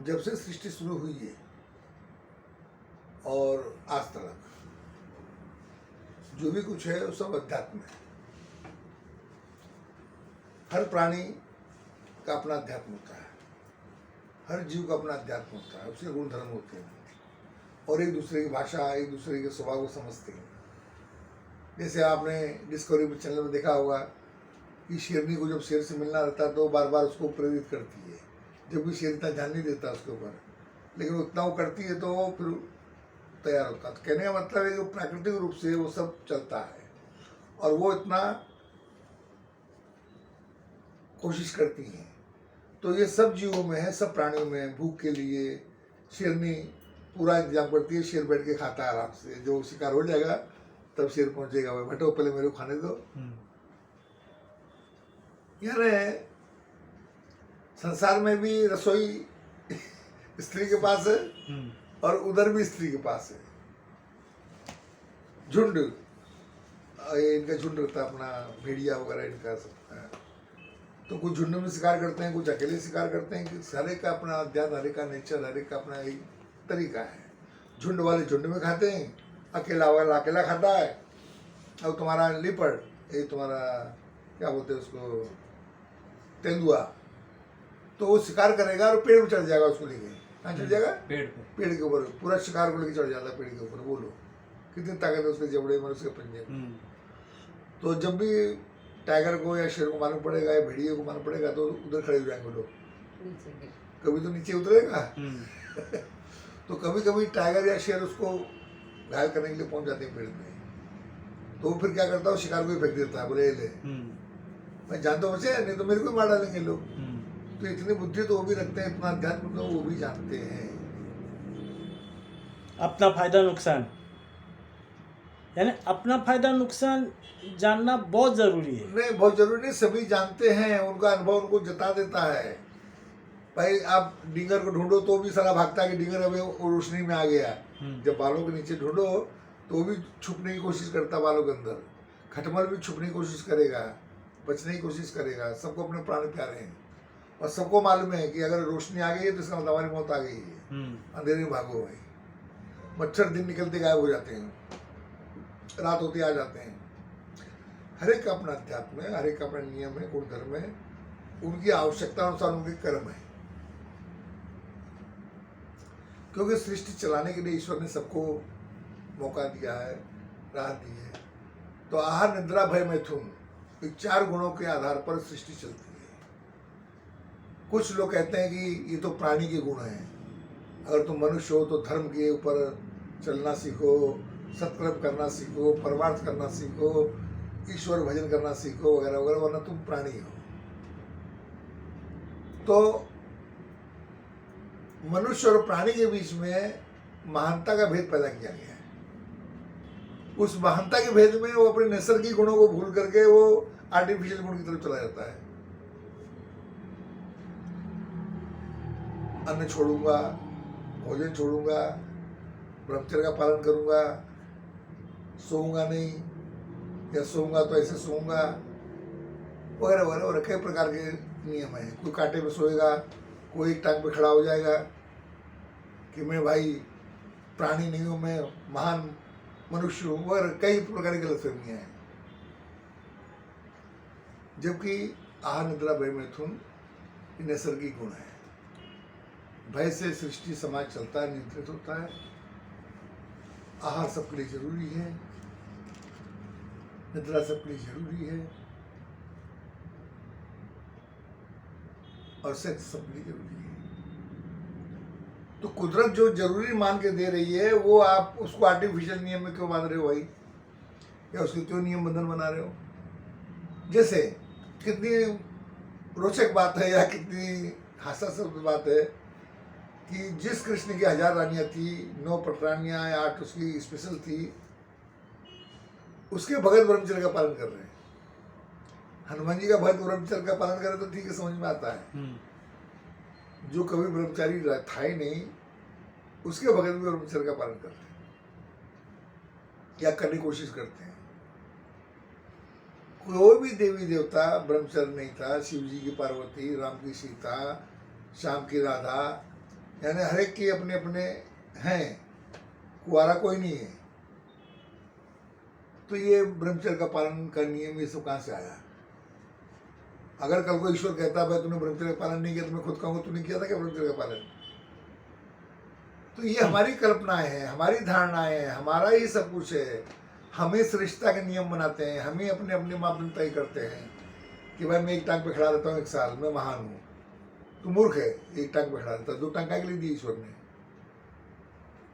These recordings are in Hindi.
जब से सृष्टि शुरू हुई है और आज तक जो भी कुछ है वो सब अध्यात्म है। हर प्राणी का अपना अध्यात्म होता है, हर जीव का अपना अध्यात्म होता है, उसके गुण धर्म होते हैं और एक दूसरे की भाषा, एक दूसरे के स्वभाव को समझते हैं। जैसे आपने डिस्कवरी चैनल में देखा होगा कि शेरनी को जब शेर से मिलना रहता है तो बार बार उसको प्रेरित करती है, जब भी शेर इतना ध्यान नहीं देता उसके ऊपर, लेकिन उतना वो करती है तो वो फिर तैयार होता है। तो कहने का मतलब है कि प्राकृतिक रूप से वो सब चलता है और वो इतना कोशिश करती हैं। तो ये सब जीवों में है, सब प्राणियों में है। भूख के लिए शेरनी पूरा इंतजाम करती है, शेर बैठ के खाता है आराम से, जो शिकार हो जाएगा तब शेर पहुंचेगा, भाई बैठो पहले मेरे को खाने दो। यानी संसार में भी रसोई स्त्री के पास है और उधर भी स्त्री के पास है। झुंड, इनका झुंड रहता है अपना, भेड़िया वगैरह इनका सब है। तो कुछ झुंड में शिकार करते हैं, कुछ अकेले शिकार करते हैं। कि हर एक का अपना अध्यात्म, हर एक का नेचर, हर एक का अपना एक तरीका है। झुंड वाले झुंड में खाते हैं, अकेला वाला अकेला खाता है। और तुम्हारा लिपर्ड, ये तुम्हारा क्या बोलते हैं उसको, तेंदुआ, तो वो शिकार करेगा और पेड़ पर चढ़ जाएगा, उसको लेके कहाँ चढ़ जाएगा, पेड़ के ऊपर, पूरा शिकार को लेके चढ़ जाता है पेड़ के ऊपर। बोलो कितनी ताकत है उसके जबड़े में, उसके पंजे में। तो जब भी टाइगर को या शेर को मालूम पड़ेगा या भेड़िए को मालूम पड़ेगा तो उधर खड़े हो जाएंगे लोग, कभी तो नीचे उतरेगा तो कभी कभी टाइगर या शेर उसको घायल करने के लिए पहुंच जाते हैं पेड़ में। तो वो फिर क्या करता है, शिकार को ही फेंक देता है, बोले ले मैं जान तो बचे, नहीं तो मेरे को मार डालेंगे लोग। तो इतनी बुद्धि तो वो भी रखते हैं, इतना अध्यात्म तो वो भी जानते हैं। अपना फायदा नुकसान, यानी अपना फायदा नुकसान जानना बहुत जरूरी है। नहीं, बहुत जरूरी नहीं, सभी जानते हैं, उनका अनुभव उनको जता देता है। भाई आप डिंगर को ढूंढो तो भी सारा भागता है कि डिंगर अभी रोशनी में आ गया। जब बालों के नीचे ढूंढो तो वो भी छुपने की कोशिश करता है बालों के अंदर। खटमल भी छुपने की कोशिश करेगा, बचने की कोशिश करेगा। सबको अपने प्राण प्यारे हैं और सबको मालूम है कि अगर रोशनी आ गई है तो इसका मतलब हमारी मौत आ गई है, अंधेरे में भागो भाई। मच्छर दिन निकलते गायब हो जाते हैं, रात होते आ जाते हैं। हर एक का अपना अध्यात्म है, हर एक का अपना नियम है, गुण धर्म है, उनकी आवश्यकता अनुसार उनके कर्म है। क्योंकि सृष्टि चलाने के लिए ईश्वर ने सबको मौका दिया है, राह दी है। तो आहार, निद्रा, भय, मैथुन, ये 4 गुणों के आधार पर सृष्टि चलती है। कुछ लोग कहते हैं कि ये तो प्राणी के गुण हैं, अगर तुम मनुष्य हो तो धर्म के ऊपर चलना सीखो, सत्कर्म करना सीखो, परमार्थ करना सीखो, ईश्वर भजन करना सीखो वगैरह वगैरह, वरना तुम प्राणी हो। तो मनुष्य और प्राणी के बीच में महानता का भेद पैदा किया गया है। उस महानता के भेद में वो अपने नैसर्गिक गुणों को भूल करके वो आर्टिफिशियल गुण की तरफ चला जाता है। अन्न छोड़ूंगा, भोजन छोड़ूंगा, ब्रह्मचर्य का पालन करूंगा, सोऊंगा नहीं, या सोऊंगा तो ऐसे सोऊंगा वगैरह वगैरह वगैरह, कई प्रकार के नियम हैं। कोई कांटे में सोएगा, कोई एक टांग पे खड़ा हो जाएगा कि मैं भाई प्राणी नहीं हूँ, मैं महान मनुष्य हूँ, वगैरह कई प्रकार की गलतफहमियाँ हैं। जबकि आहार, निद्रा, भय, मैथुन ये नैसर्गिक गुण है। भय से सृष्टि समाज चलता है, नियंत्रित होता है। आहार सबके लिए जरूरी है, निद्रा सबके लिए जरूरी है और सेक्स सबके लिए जरूरी है। तो कुदरत जो जरूरी मान के दे रही है वो आप उसको आर्टिफिशियल नियम में क्यों बांध रहे हो भाई, या उसके क्यों नियम बंधन बना रहे हो। जैसे कितनी रोचक बात है या कितनी हास्यास्पद बात है कि जिस कृष्ण की 1000 रानियां थी, 9 पटरानियां या 8 उसकी स्पेशल थी, उसके भगत ब्रह्मचर्य का पालन कर रहे हैं। हनुमान जी का भगत ब्रह्मचर्य का पालन करे तो ठीक है, समझ में आता है। जो कभी ब्रह्मचारी था ही नहीं, उसके भगत भी ब्रह्मचर्य का पालन कर रहे हैं या करने की कोशिश करते हैं। कोई भी देवी देवता ब्रह्मचर्य नहीं था। शिव जी की पार्वती, राम की सीता, श्याम की राधा, यानी हर एक के अपने अपने हैं, कुआरा कोई नहीं है। तो ये ब्रह्मचर्य का पालन का नियम ये सब कहाँ से आया? अगर कल को ईश्वर कहता भाई तूने ब्रह्मचर्य का पालन नहीं किया तो मैं खुद कहूँगा तूने किया था क्या ब्रह्मचर्य का पालन? तो ये हमारी कल्पनाएं हैं, हमारी धारणाएं हैं, हमारा ही सब कुछ है। हम इस रिश्ता के नियम बनाते हैं, हम ही अपने अपने मापदंड तय करते हैं कि भाई मैं एक टांग पे खड़ा रहता हूँ 1 साल, मैं महान हूँ। तू मूर्ख है, एक टांग पे खड़ा रहता है, 2 टांग के लिए दी ईश्वर ने।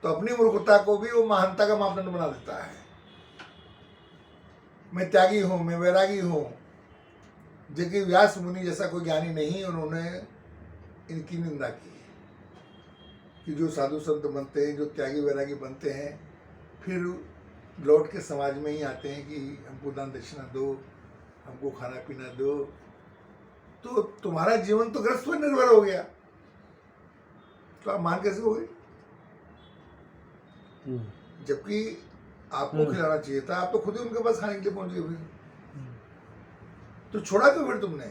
तो अपनी मूर्खता को भी वो महानता का मापदंड बना देता है। मैं त्यागी हूँ, मैं वैरागी हूँ। जबकि व्यास मुनि जैसा कोई ज्ञानी नहीं, उन्होंने इनकी निंदा की कि जो साधु संत बनते हैं, जो त्यागी वैरागी बनते हैं, फिर लौट के समाज में ही आते हैं कि हमको दान दक्षिणा दो, हमको खाना पीना दो। तो तुम्हारा जीवन तो ग्रस्त पर निर्भर हो गया, तो आप मान कैसे हो गए? जबकि आपको खिलाना चाहिए था, आप तो खुद ही उनके पास खाने के लिए पहुंच गए। फिर तो छोड़ा क्यों फिर तुमने?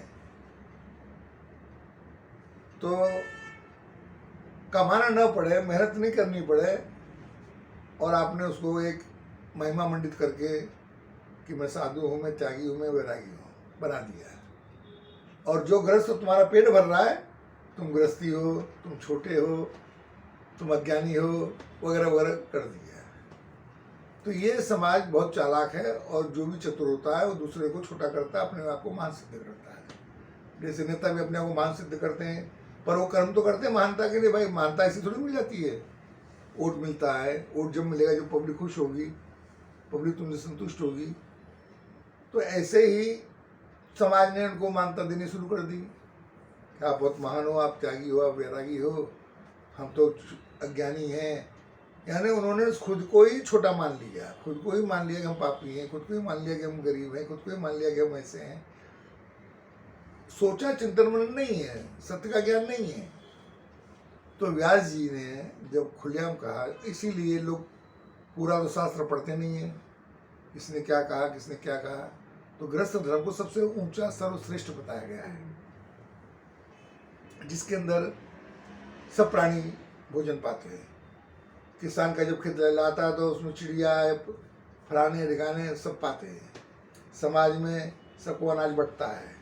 तो कमाना न पड़े, मेहनत नहीं करनी पड़े, और आपने उसको एक महिमा मंडित करके कि मैं साधु हूँ, मैं त्यागी हूँ, मैं वैरागी हूँ, बना दिया है। और जो ग्रस्त तुम्हारा पेट भर रहा है, तुम गृहस्थी हो, तुम छोटे हो, तुम अज्ञानी हो, वगैरह वगैरह कर दिया। तो ये समाज बहुत चालाक है, और जो भी चतुर होता है वो दूसरे को छोटा करता है, अपने आप को महान सिद्ध करता है। जैसे नेता भी अपने आप को महान सिद्ध करते हैं, पर वो कर्म तो करते हैं महानता के लिए। भाई महानता ऐसी थोड़ी मिल जाती है। वोट मिलता है, वोट जब मिलेगा जब पब्लिक खुश होगी, पब्लिक तुमसे संतुष्ट होगी। तो ऐसे ही समाज ने उनको मान्यता देनी शुरू कर दी कि आप बहुत महान हो, आप त्यागी हो, आप वैरागी हो, हम तो अज्ञानी हैं। यानी उन्होंने खुद को ही छोटा मान लिया, खुद को ही मान लिया कि हम पापी हैं, खुद को ही मान लिया कि हम गरीब हैं, खुद को ही मान लिया कि हम ऐसे हैं। सोचा चिंतन मनन नहीं है, सत्य का ज्ञान नहीं है। तो व्यास जी ने जब खुलेआम कहा, इसीलिए लोग पूरा तो शास्त्र पढ़ते नहीं है, किसने क्या कहा, किसने क्या कहा। तो गृहस्थ धर्म को सबसे ऊंचा सर्वश्रेष्ठ बताया गया है, जिसके अंदर सब प्राणी भोजन पाते हैं। किसान का जब खेत लहलाता है तो उसमें चिड़िया, फलाने ढिकाने सब पाते हैं। समाज में सबको अनाज बंटता है।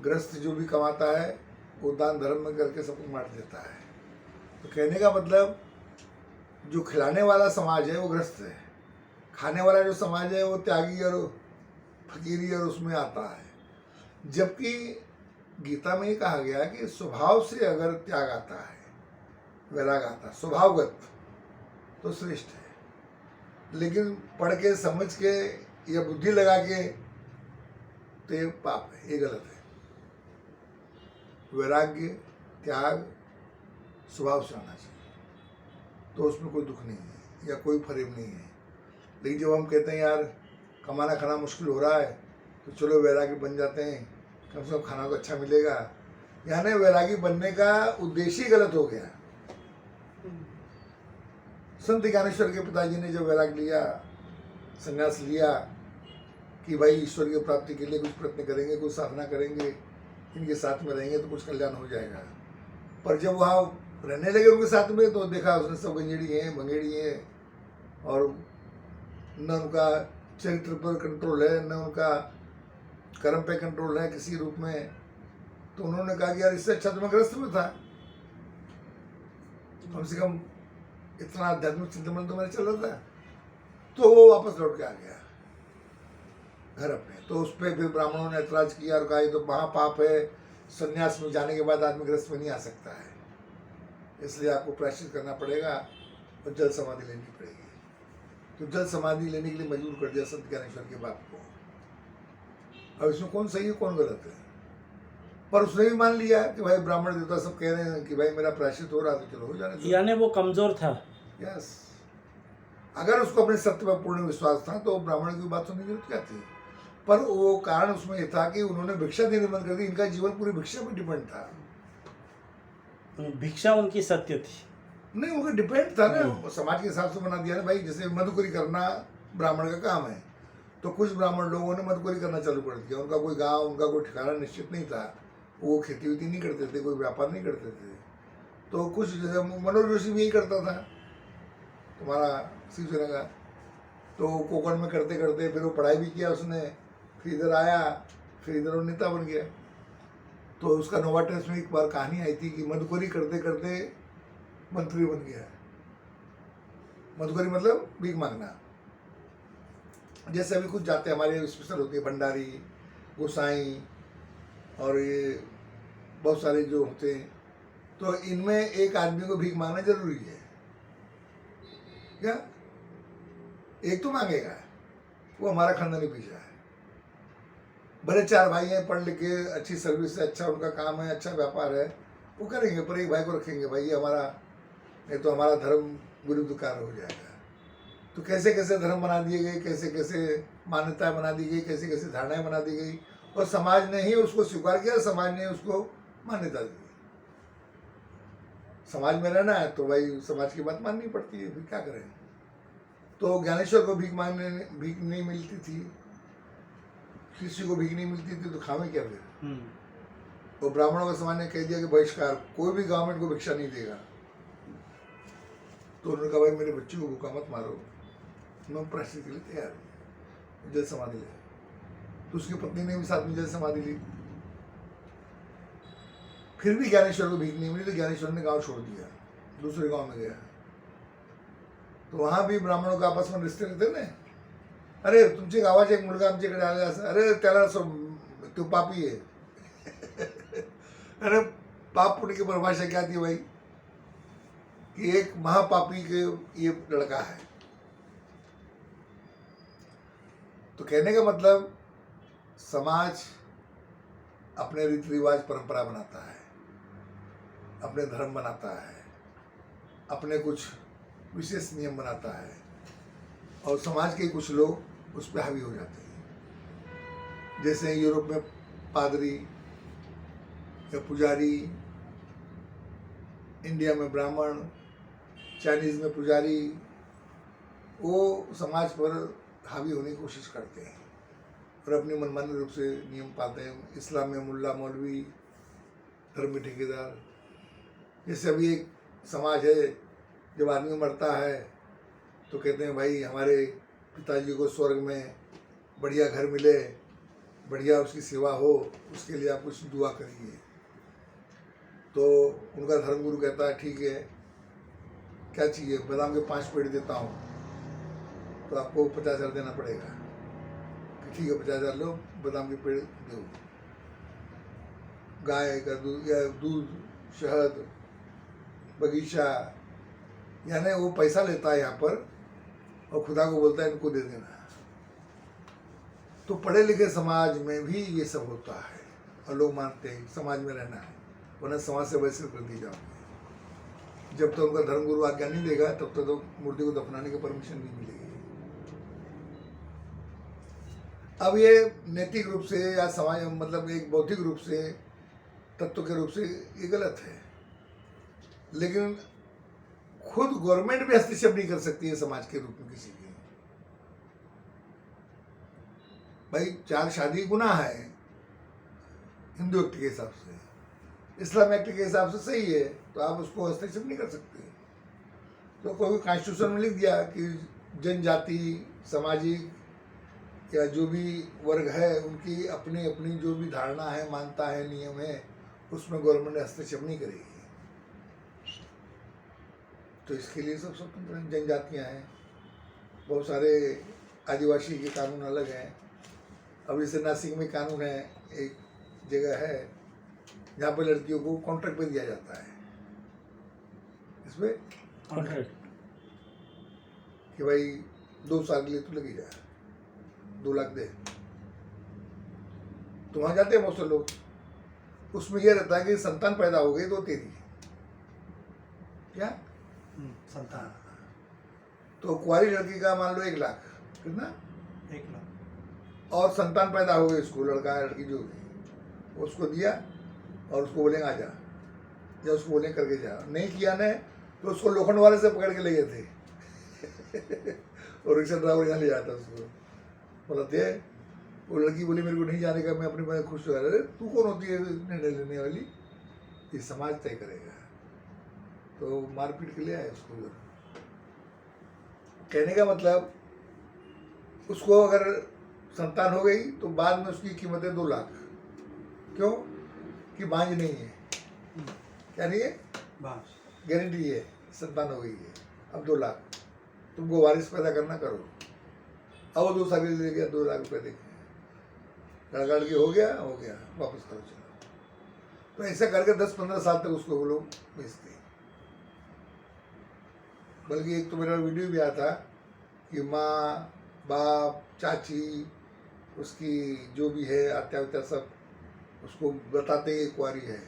गृहस्थ जो भी कमाता है वो दान धर्म में करके सबको बांट देता है। तो कहने का मतलब, जो खिलाने वाला समाज है वो गृहस्थ है, खाने वाला जो समाज है वो त्यागी और फकीरी और उसमें आता है। जबकि गीता में ये कहा गया कि स्वभाव से अगर त्याग आता है, वैराग आता है स्वभावगत, तो श्रेष्ठ है। लेकिन पढ़ के समझ के या बुद्धि लगा के तो ये पाप है, ये गलत है। वैराग्य त्याग स्वभाव से आना चाहिए, तो उसमें कोई दुख नहीं है या कोई फरेब नहीं है। लेकिन जब हम कहते हैं यार कमाना खाना मुश्किल हो रहा है, तो चलो वैरागी बन जाते हैं, कम से कम खाना तो अच्छा मिलेगा, यानी वैरागी बनने का उद्देश्य ही गलत हो गया। संत ज्ञानेश्वर के पिताजी ने जब वैराग लिया, संन्यास लिया कि भाई ईश्वर की प्राप्ति के लिए कुछ प्रयत्न करेंगे, कुछ साधना करेंगे, इनके साथ में रहेंगे तो कुछ कल्याण हो जाएगा। पर जब वहाँ रहने लगे उनके साथ में, तो देखा उसने सब गंजेड़ी हैं, भंगेड़ी हैं, और न उनका चरित्र पर कंट्रोल है, न उनका कर्म पे कंट्रोल है किसी रूप में। तो उन्होंने कहा कि यार इससे अच्छा तो मैं गृहस्थ में था, कम से कम इतना आध्यात्मिक चिंतन तो मेरा चल रहा था। तो वो वापस लौट के आ गया घर अपने। तो उस पर फिर ब्राह्मणों ने ऐतराज किया और कहा ये तो महापाप है, संन्यास में जाने के बाद आदमी गृहस्थ में नहीं आ सकता है, इसलिए आपको प्रायश्चित करना पड़ेगा और जल समाधि लेनी पड़ेगी। तो जल समाधि लेने के लिए मजबूर कर दिया संत ज्ञानेश्वर के बाप को। अब इसमें कौन सही है कौन गलत है? पर उसने भी मान लिया कि भाई ब्राह्मण देवता सब कह रहे हैं कि भाई मेरा प्रायश्चित हो रहा, तो चलो हो जाने दो। यानी वो कमजोर था। यस, अगर उसको अपने सत्य पर पूर्ण विश्वास था तो ब्राह्मण की बात सुनने की जरूरत क्या थी? पर वो कारण उसमें ये था कि उन्होंने भिक्षा देने बंद कर दी। इनका जीवन पूरी भिक्षा पर डिपेंड था। भिक्षा उनकी सत्य थी नहीं, उनका डिपेंड था ना, समाज के हिसाब से बना दिया ना भाई। जैसे मधुकरी करना ब्राह्मण का काम है, तो कुछ ब्राह्मण लोगों ने मधुकरी करना चालू कर दिया। उनका कोई गांव, उनका कोई ठिकाना निश्चित नहीं था, वो खेती वेती नहीं करते थे, कोई व्यापार नहीं करते थे। तो कुछ जैसे मनोज जोशी भी यही करता था तुम्हारा शिवसेना का, तो कोकण में करते करते फिर वो पढ़ाई भी किया उसने, फिर इधर आया, फिर इधर वो नेता बन गया। तो उसका नोवा टेस्ट में एक बार कहानी आई थी कि मधुकरी करते करते मंत्री बन गया। मधुकरी मतलब भीख मांगना। जैसे अभी कुछ जाते हमारे स्पेशल होती है, भंडारी, गोसाई और ये बहुत सारे जो होते हैं, तो इनमें एक आदमी को भीख मांगना जरूरी है क्या? एक तो मांगेगा, वो हमारा खानदानी पेशा है। बड़े 4 भाई हैं, पढ़ लिख के अच्छी सर्विस है, अच्छा उनका काम है, अच्छा व्यापार है, वो करेंगे, पर एक भाई को रखेंगे, भाई ये हमारा, नहीं तो हमारा धर्म विरुद्ध कार्य हो जाएगा। तो कैसे कैसे धर्म बना दिए गए, कैसे कैसे मान्यताएं बना दी गई, कैसे कैसे धारणाएं बना दी गई, और समाज ने ही उसको स्वीकार किया, समाज ने उसको मान्यता दी। समाज में रहना है तो भाई समाज की बात माननी पड़ती है, फिर क्या करें। तो ज्ञानेश्वर को भीख नहीं मिलती थी, किसी को भीख नहीं मिलती थी, तो खावे क्या फिर। तो ब्राह्मणों का समाज ने कह दिया कि बहिष्कार, कोई भी गवर्नमेंट को भिक्षा नहीं देगा। तो उन्होंने कहा भाई मेरे बच्चे को भूखा मत मारो, मैं प्रायश्चित के लिए तैयार हूँ, जल समाधि ले। तो उसकी पत्नी ने भी साथ में जल समाधि ली। फिर भी ज्ञानेश्वर को भीख नहीं मिली, तो ज्ञानेश्वर ने गांव छोड़ दिया, दूसरे गांव में गया। तो वहां भी ब्राह्मणों का आपस में रिश्ते रहते ना, अरे तुमचे गावाचा एक मुलगा आमच्याकडे आला असं, अरे त्याला तो पापी है। अरे पाप पुण्य की परिभाषा क्या थी भाई, कि एक महापापी के ये लड़का है। तो कहने का मतलब समाज अपने रीति रिवाज परंपरा बनाता है, अपने धर्म बनाता है, अपने कुछ विशेष नियम बनाता है, और समाज के कुछ लोग उस पर हावी हो जाते हैं। जैसे यूरोप में पादरी या पुजारी, इंडिया में ब्राह्मण, चाइनीज में पुजारी, वो समाज पर हावी होने की कोशिश करते हैं और अपनी मनमानी रूप से नियम पाते हैं। इस्लाम में मुल्ला मौलवी, धर्म में ठेकेदार। जैसे अभी एक समाज है, जब आदमी मरता है तो कहते हैं भाई हमारे पिताजी को स्वर्ग में बढ़िया घर मिले, बढ़िया उसकी सेवा हो, उसके लिए आप कुछ दुआ करिए। तो उनका धर्मगुरु कहता है ठीक है, क्या चाहिए, बादाम के 5 पेड़ देता हूँ, तो आपको 50,000 देना पड़ेगा। ठीक है 50,000 लो, बादाम के पेड़ दो। गाय का दूध या दूध, शहद, बगीचा, यानी वो पैसा लेता है यहाँ पर और खुदा को बोलता है इनको दे देना। तो पढ़े लिखे समाज में भी ये सब होता है और लोग मानते हैं समाज में रहना है, वरना समाज से वैसे कर दी जाओगे। जब तक उनका धर्मगुरु आज्ञा नहीं देगा तब तक तो मूर्ति को दफनाने की परमिशन नहीं मिलेगी। अब ये नैतिक रूप से या समाज मतलब एक बौद्धिक रूप से, तत्व के रूप से ये गलत है, लेकिन खुद गवर्नमेंट भी हस्तक्षेप नहीं कर सकती है समाज के रूप में किसी की। भाई 4 शादी गुनाह है हिंदू एक्ट के हिसाब से, इस्लाम एक्ट के हिसाब से सही है, तो आप उसको हस्तक्षेप नहीं कर सकते। तो कोई कॉन्स्टिट्यूशन में लिख दिया कि जनजाति, सामाजिक या जो भी वर्ग है उनकी अपनी अपनी जो भी धारणा है, मानता है, नियम है, उसमें गवर्नमेंट हस्तक्षेप नहीं करेगी। तो इसके लिए सब स्वतंत्र जनजातियाँ हैं, बहुत सारे आदिवासी के कानून अलग हैं। अब जैसे नासिक में कानून है, एक जगह है जहाँ पर लड़कियों को कॉन्ट्रैक्ट पे दिया जाता है, इसमें कॉन्ट्रैक्ट कि भाई 2 साल के लिए तू लगी जा, 2 लाख दे। तो वहाँ जाते हैं बहुत से लोग, उसमें यह रहता है कि संतान पैदा हो गई तो तेरी क्या संतान। तो कुंवारी लड़की का मान लो 1 लाख, कितना 1 लाख, और संतान पैदा हो गई, उसको लड़का है लड़की जो भी, उसको दिया और उसको बोलेंगे आ जा, या उसको बोलेंगे करके जा। नहीं किया ने तो उसको लोखंड वाले से पकड़ के ले गए थे और रिक्शा ड्राइवर यहाँ ले जाता उसको, बोला दे। वो लड़की बोली मेरे को नहीं जाने का, मैं अपने में खुश हो रहा। अरे तू कौन होती है निर्णय लेने वाली, ये समाज तय करेगा। तो मारपीट के लिए आए उसको उधर। कहने का मतलब उसको अगर संतान हो गई तो बाद में उसकी कीमत है 2 लाख। क्यों? कि बांझ नहीं है। क्या नहीं है? गारंटी है संतान हो गई है। अब 2 लाख तुमको वारिस पैदा करना, करो। अब वो 2 साल ले गया, 2 लाख रुपए देखे, लड़का लड़की हो गया, वापस करो चलो। तो ऐसा करके 10-15 साल तक उसको वो लोग बेचते हैं। बल्कि एक तो मेरा वीडियो भी आया था कि माँ बाप चाची उसकी जो भी है आत्या वित्या सब उसको बताते ही कुंवारी है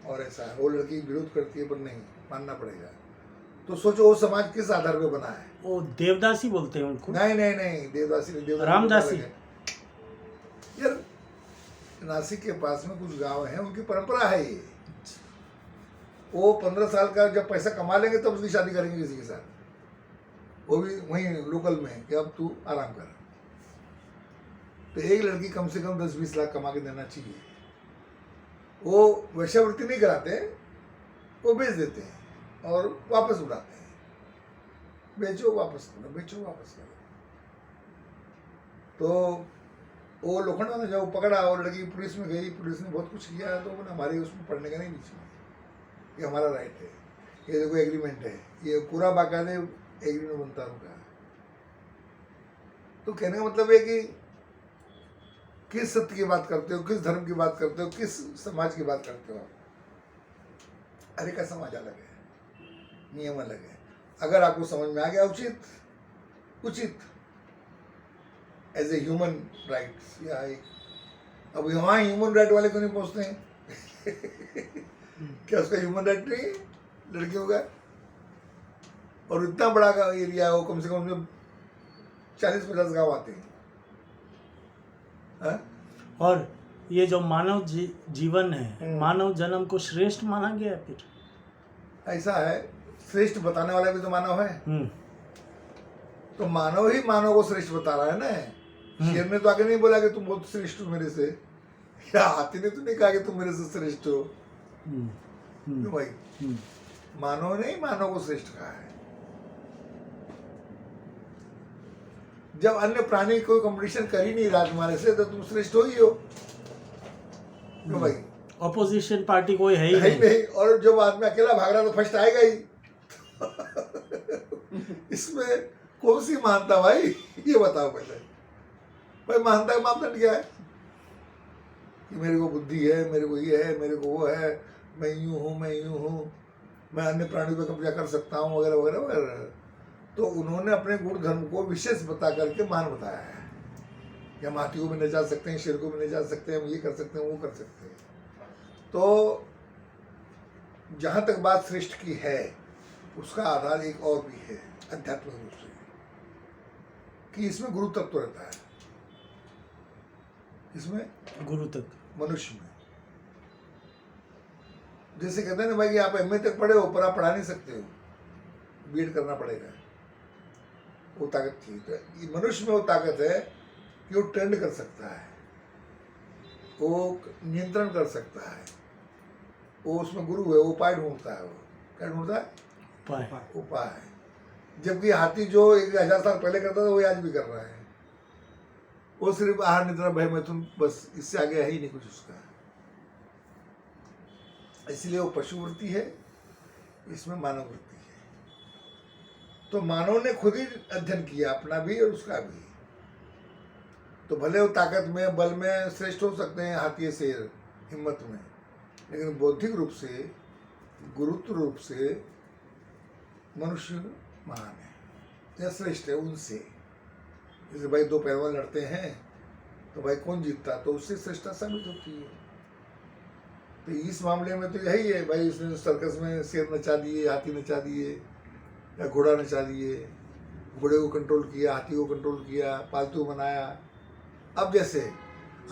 और ऐसा है। वो लड़की विरोध करती है, पर नहीं मानना पड़ेगा। तो सोचो वो समाज किस आधार पे बना है। वो देवदासी बोलते हैं उनको। नहीं नहीं नहीं, देवदासी नहीं, देवदासी रामदासी। यार नासिक के पास में कुछ गांव हैं, उनकी परंपरा है ये। वो 15 साल का जब पैसा कमा लेंगे तब उसकी शादी करेंगे किसी के साथ, वो भी वहीं लोकल में, कि अब तू आराम कर। तो एक लड़की कम से कम 10-20 लाख कमा के देना चाहिए। वो वैश्यावृत्ति नहीं कराते, वो बेच देते हैं और वापस उड़ाते हैं। बेचो वापस करो, बेचो वापस करो। तो वो लोखंड वाला जब पकड़ा और लड़की पुलिस में गई, पुलिस ने बहुत कुछ किया, तो बोला हमारे उसमें पढ़ने का नहीं बीच में, ये हमारा राइट है, ये देखो एग्रीमेंट है, ये पूरा बाकायदे एग्रीमेंट बनता है उनका। तो कहने का मतलब है कि किस सत्य की बात करते हो, किस धर्म की बात करते हो, किस समाज की बात करते हो। हर एक का समाज अलग है, नियम अलग है। अगर आपको समझ में आ गया उचित एज ए ह्यूमन राइट्स, या अब वहाँ ह्यूमन राइट वाले क्यों नहीं पहुँचते हैं? क्या उसका ह्यूमन राइट नहीं है लड़कियों का? और इतना बड़ा एरिया हो, कम से कम उसमें 40-50 गाँव आते हैं। हाँ? और ये जो मानव जीवन है, मानव जन्म को श्रेष्ठ माना गया है। फिर ऐसा है, श्रेष्ठ बताने वाला भी तो मानव है। तो मानव ही मानव को श्रेष्ठ बता रहा है ना। शेर ने तो आगे नहीं बोला कि तुम बहुत श्रेष्ठ हो मेरे से, या हाथी ने तो नहीं कहा कि तुम मेरे से श्रेष्ठ हो। क्यों भाई? मानव ने ही मानव को श्रेष्ठ कहा है। जब अन्य प्राणी कोई कंपटीशन कर ही नहीं रहा तुम्हारे से, तो तुम श्रेष्ठ हो ही हो। क्यों भाई? ऑपोजिशन पार्टी कोई है ही नहीं। और जब आदमी अकेला भाग रहा तो फर्स्ट आएगा ही। इसमें कौन सी महानता भाई? ये बताओ पहले भाई, महानता का मापदंड क्या है? कि मेरे को बुद्धि है, मेरे को ये है, मेरे को वो है, मैं यूं हूँ, मैं अन्य प्राणियों पर कब्जा कर सकता हूँ, वगैरह वगैरह वगैरह। तो उन्होंने अपने गुण धर्म को विशेष बता करके मान बताया है कि हम हाथी को भी नचा सकते हैं, शेर को भी नचा सकते हैं, हम ये कर सकते हैं, वो कर सकते हैं। तो जहाँ तक बात श्रेष्ठ की है, उसका आधार एक और भी है अध्यात्मिक रूप से, कि इसमें गुरु तत्व रहता है। इसमें गुरु तक मनुष्य में, जैसे कहते हैं ना भाई कि आप MA तक पढ़े हो पर आप पढ़ा नहीं सकते हो, BEd करना पड़ेगा। वो ताकत थी। तो मनुष्य में वो ताकत है कि वो ट्रेंड कर सकता है, वो नियंत्रण कर सकता है, वो उसमें गुरु है, वो उपाय ढूंढता है। वो क्या ढूंढता है? उपाय। जबकि हाथी जो 1000 साल पहले करता था, वो आज भी कर रहा है। वो सिर्फ आहार निद्रा भय मैथुन, बस इससे आगे है ही नहीं कुछ उसका। इसलिए वो पशुवृत्ति है, इसमें मानव वृत्ति है। तो मानव ने खुद ही अध्ययन किया, अपना भी और उसका भी। तो भले वो ताकत में, बल में श्रेष्ठ हो सकते हैं हाथी शेर, हिम्मत में, लेकिन बौद्धिक रूप से, गुरुत्व रूप से मनुष्य महान है या श्रेष्ठ है उनसे। जैसे भाई 2 पहलवान लड़ते हैं तो भाई कौन जीतता, तो उससे श्रेष्ठता साबित होती है। तो इस मामले में तो यही है भाई, उसने सर्कस में शेर नचा दिए, हाथी नचा दिए, या घोड़ा नचा दिए, घोड़े को कंट्रोल किया, हाथी को कंट्रोल किया, पालतू बनाया। अब जैसे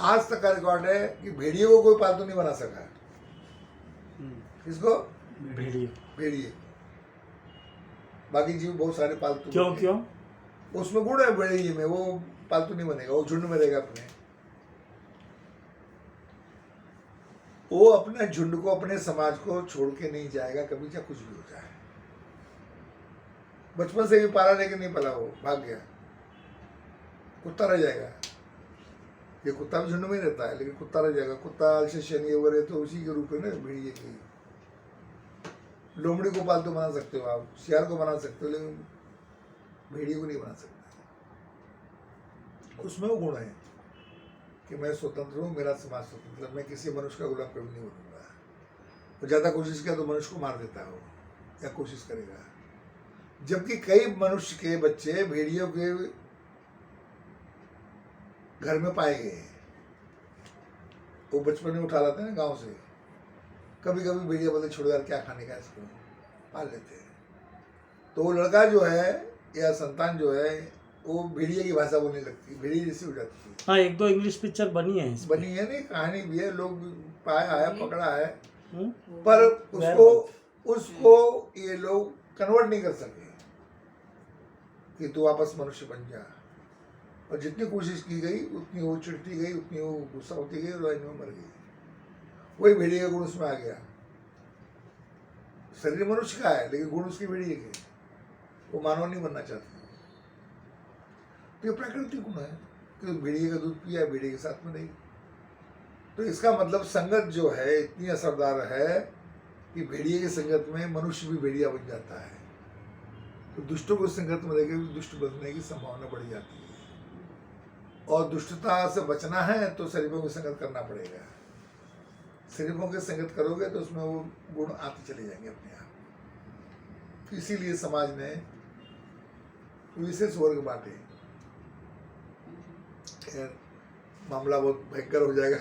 आज तक का रिकॉर्ड है कि भेड़िए को कोई पालतू नहीं बना सका। किसको? भेड़िए। बाकी जीव बहुत सारे पालतू। क्यों? उसमें गुण है भेड़िए में, वो पालतू नहीं बनेगा, वो झुंड में रहेगा अपने। वो अपने झुंड को, अपने समाज को छोड़ के नहीं जाएगा कभी, चाहे कुछ भी हो जाए। बचपन से भी पाला लेके नहीं पला, वो भाग गया, कुत्ता रह जाएगा। ये कुत्ता भी झुंड में ही रहता है, लेकिन कुत्ता रह जाएगा। कुत्ता से शनि वगैरह तो उसी के रूप में ना, भेड़िए की। लोमड़ी को पालतू बना सकते हो आप, शेर को बना सकते हो, लेकिन भेड़िए को नहीं बना सकते। उसमें वो गुण है कि मैं स्वतंत्र हूँ, मेरा समाज स्वतंत्र, मैं किसी मनुष्य का गुलाम कभी नहीं बनूंगा। तो ज़्यादा कोशिश किया तो मनुष्य को मार देता है वो, या कोशिश करेगा। जबकि कई मनुष्य के बच्चे भेड़ियों के घर में पाए गए, वो बचपन में उठा लाते हैं ना गांव से। कभी कभी भेड़िया बोलते छोड़ यार, क्या खाने का, इसको पाल लेते हैं। तो वो लड़का जो है या संतान जो है, वो भेड़िए की भाषा बोलने लगती है, भेड़िए जैसी हो जाती है। हाँ, 1-2 इंग्लिश पिक्चर बनी है इस पे। बनी है नहीं, कहानी भी है, लोग पाया है, पकड़ा है, हम्म? पर उसको ये लोग कन्वर्ट नहीं कर सके कि तू वापस मनुष्य बन जा। और जितनी कोशिश की गई उतनी वो चिढ़ती गई, उतनी वो गुस्सा होती गई, और में मर गई। वही भेड़िए का गुण उसमें आ गया। शरीर मनुष्य का है, लेकिन गुण उसकी भेड़िए के, वो मानव नहीं बनना चाहती। तो ये प्राकृतिक गुण है कि भेड़िए का दूध पिया, भेड़िए के साथ में नहीं। तो इसका मतलब संगत जो है इतनी असरदार है कि भेड़िए की संगत में मनुष्य भी भेड़िया बन जाता है। तो दुष्टों को संगत में देकर भी दुष्ट बनने की संभावना बढ़ जाती है। और दुष्टता से बचना है तो शरीफों की संगत करना पड़ेगा। शरीफों की संगत करोगे तो उसमें वो गुण आते चले जाएंगे अपने आप। इसीलिए समाज ने विशेष वर्ग बांटे। खैर, मामला बहुत भयंकर हो जाएगा।